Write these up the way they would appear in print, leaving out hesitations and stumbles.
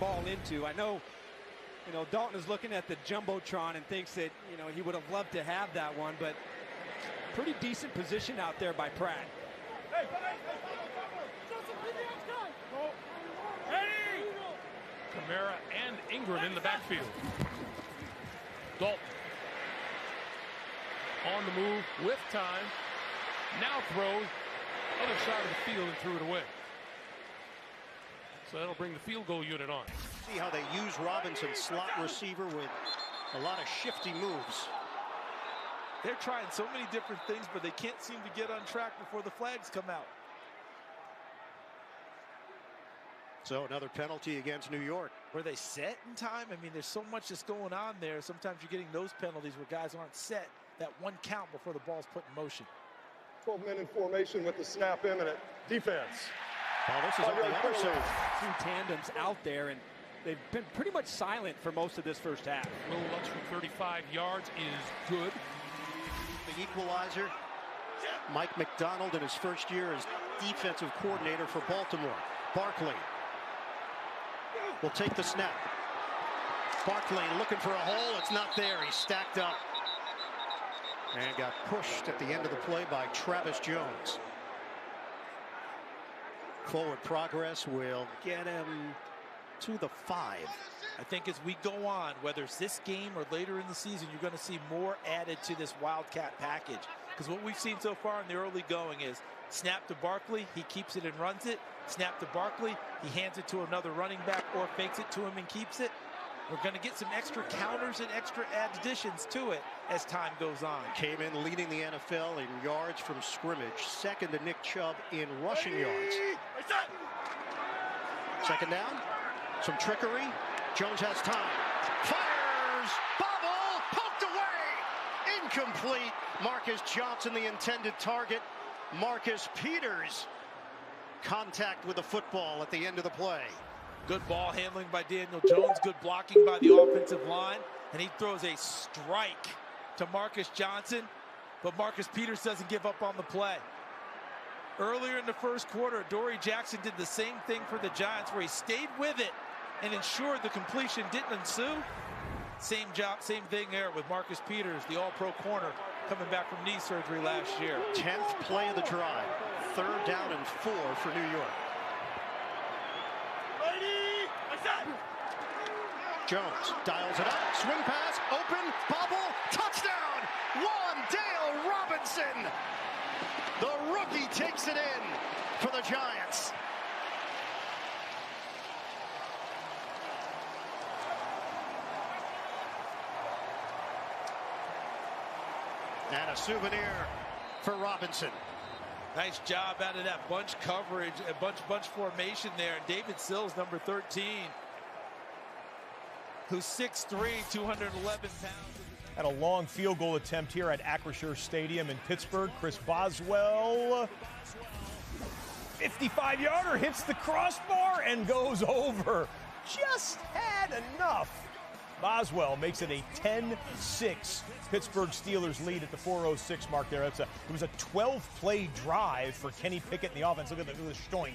ball into. I know, Dalton is looking at the Jumbotron and thinks that, he would have loved to have that one, but pretty decent position out there by Pratt. Kamara and Ingram in the backfield. Dalton on the move with time. Now throws other side of the field and threw it away. So that'll bring the field goal unit on. See how they use Robinson, slot receiver, with a lot of shifty moves. They're trying so many different things, but they can't seem to get on track before the flags come out. So another penalty against New York. Were they set in time? I mean, there's so much that's going on there. Sometimes you're getting those penalties where guys aren't set that one count before the ball's put in motion. 12-men in formation with the snap imminent. Defense. Well, this is on the other side. Two tandems out there, and they've been pretty much silent for most of this first half. Will Lutz from 35 yards is good. The equalizer, Mike McDonald in his first year as defensive coordinator for Baltimore. Barkley will take the snap. Barkley looking for a hole. It's not there. He's stacked up. And got pushed at the end of the play by Travis Jones. Forward progress will get him to the 5. I think as we go on, whether it's this game or later in the season, you're going to see more added to this Wildcat package. Because what we've seen so far in the early going is snap to Barkley, he keeps it and runs it. Snap to Barkley, he hands it to another running back or fakes it to him and keeps it. We're going to get some extra counters and extra additions to it as time goes on. Came in leading the NFL in yards from scrimmage. Second to Nick Chubb in rushing yards. Second down. Some trickery. Jones has time. Fires. Bobble. Poked away. Incomplete. Marcus Johnson, the intended target. Marcus Peters. Contact with the football at the end of the play. Good ball handling by Daniel Jones. Good blocking by the offensive line. And he throws a strike to Marcus Johnson. But Marcus Peters doesn't give up on the play. Earlier in the first quarter, Dory Jackson did the same thing for the Giants, where he stayed with it and ensured the completion didn't ensue. Same thing there with Marcus Peters, the all-pro corner, coming back from knee surgery last year. 10th play of the drive. 3rd down and 4 for New York. Jones dials it up, swing pass, open, bobble, touchdown! Wandale Robinson! The rookie takes it in for the Giants. And a souvenir for Robinson. Nice job out of that bunch coverage, a bunch formation there. And David Sills, number 13, who's 6'3", 211 pounds. At a long field goal attempt here at Acrisure Stadium in Pittsburgh. Chris Boswell, 55-yarder, hits the crossbar and goes over. Just had enough. Boswell makes it a 10-6 Pittsburgh Steelers lead at the 4:06 mark there. It was a 12-play drive for Kenny Pickett in the offense. Look at the stoink.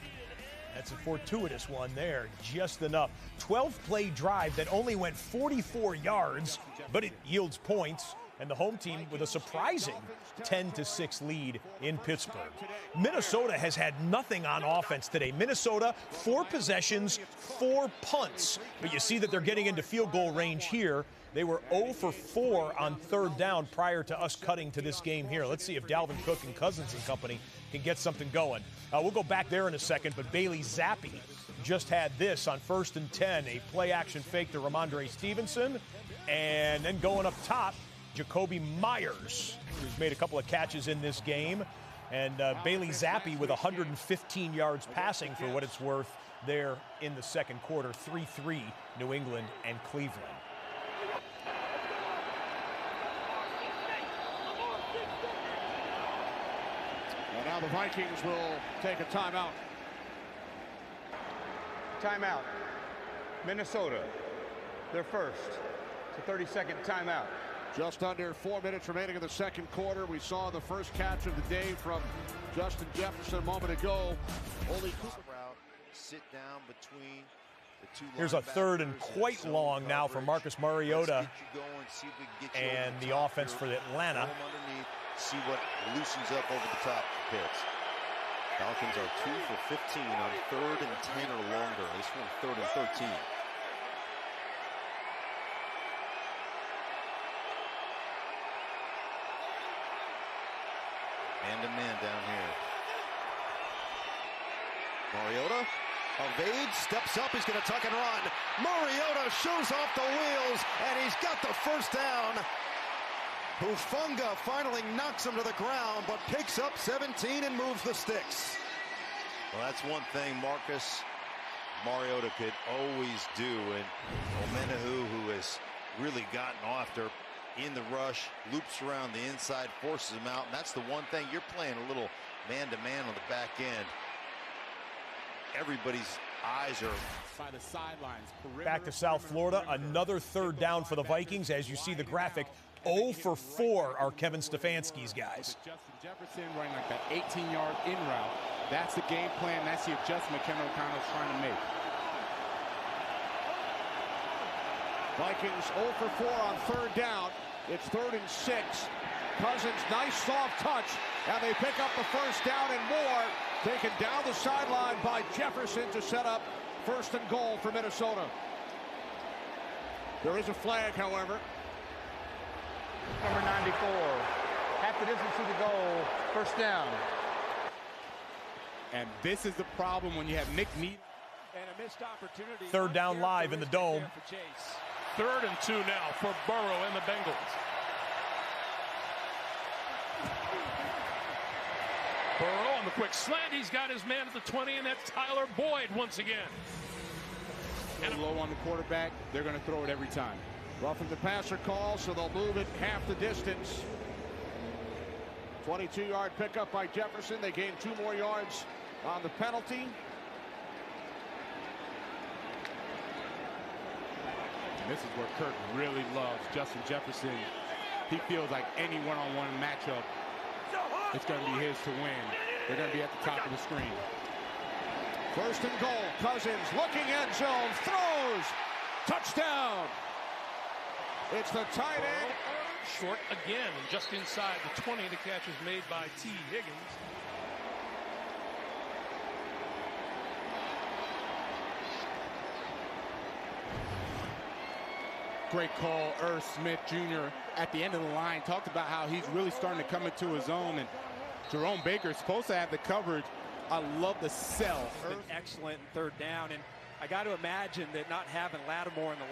That's a fortuitous one there, just enough. 12-play drive that only went 44 yards, but it yields points. And the home team with a surprising 10-6 lead in Pittsburgh. Minnesota has had nothing on offense today. Minnesota, 4 possessions, 4 punts. But you see that they're getting into field goal range here. They were 0 for 4 on 3rd down prior to us cutting to this game here. Let's see if Dalvin Cook and Cousins and company can get something going. We'll go back there in a second, but Bailey Zappi just had this on 1st and 10. A play-action fake to Ramondre Stevenson. And then going up top, Jacoby Myers, who's made a couple of catches in this game. And Bailey Zappi with 115 yards passing for what it's worth there in the second quarter. 3-3 New England and Cleveland. And now the Vikings will take a timeout. Timeout. Minnesota, their first. It's a 30-second timeout. Just under 4 minutes remaining in the second quarter. We saw the first catch of the day from Justin Jefferson a moment ago. Only Cooper route, sit down between Here's a third and quite long now for Marcus Mariota and the offense for Atlanta. See what loosens up over the top Pitts. Falcons are 2 for 15 on 3rd and 10 or longer. This one 3rd and 13. Man-to-man down here. Mariota evades, steps up, he's going to tuck and run. Mariota shows off the wheels, and he's got the first down. Hufanga finally knocks him to the ground, but picks up 17 and moves the sticks. Well, that's one thing Marcus Mariota could always do, and Omenahu, who has really gotten off there in the rush, loops around the inside, forces him out, and that's the one thing. You're playing a little man-to-man on the back end. Everybody's eyes are by the sidelines. Back to South Florida, another third down for the Vikings. As you see the graphic, 0 for 4 are Kevin Stefanski's guys. Justin Jefferson running like that 18-yard in route. That's the game plan. That's the adjustment Kevin O'Connell's trying to make. Vikings 0 for 4 on 3rd down. It's 3rd and 6. Cousins, nice soft touch, and they pick up the first down and more. Taken down the sideline by Jefferson to set up 1st and goal for Minnesota. There is a flag, however. Number 94, half the distance to the goal, 1st down. And this is the problem when you have Nick Needham. And a missed opportunity. 3rd down live in the dome. 3rd and 2 now for Burrow and the Bengals. Burrow on the quick slant. He's got his man at the 20, and that's Tyler Boyd once again. And low on the quarterback, they're going to throw it every time. Roughing the passer call, so they'll move it half the distance. 22-yard pickup by Jefferson. They gain 2 more yards on the penalty. And this is where Kirk really loves Justin Jefferson. He feels like any one-on-one matchup, it's going to be his to win. They're going to be at the top of the screen. 1st and goal. Cousins looking end zone, throws, touchdown. It's the tight end. Short again, and just inside the 20. The catch is made by T. Higgins. Great call, Irv Smith Jr. at the end of the line talked about how he's really starting to come into his own, and Jerome Baker is supposed to have the coverage. I love the sell. Excellent 3rd down, and I got to imagine that not having Lattimore in the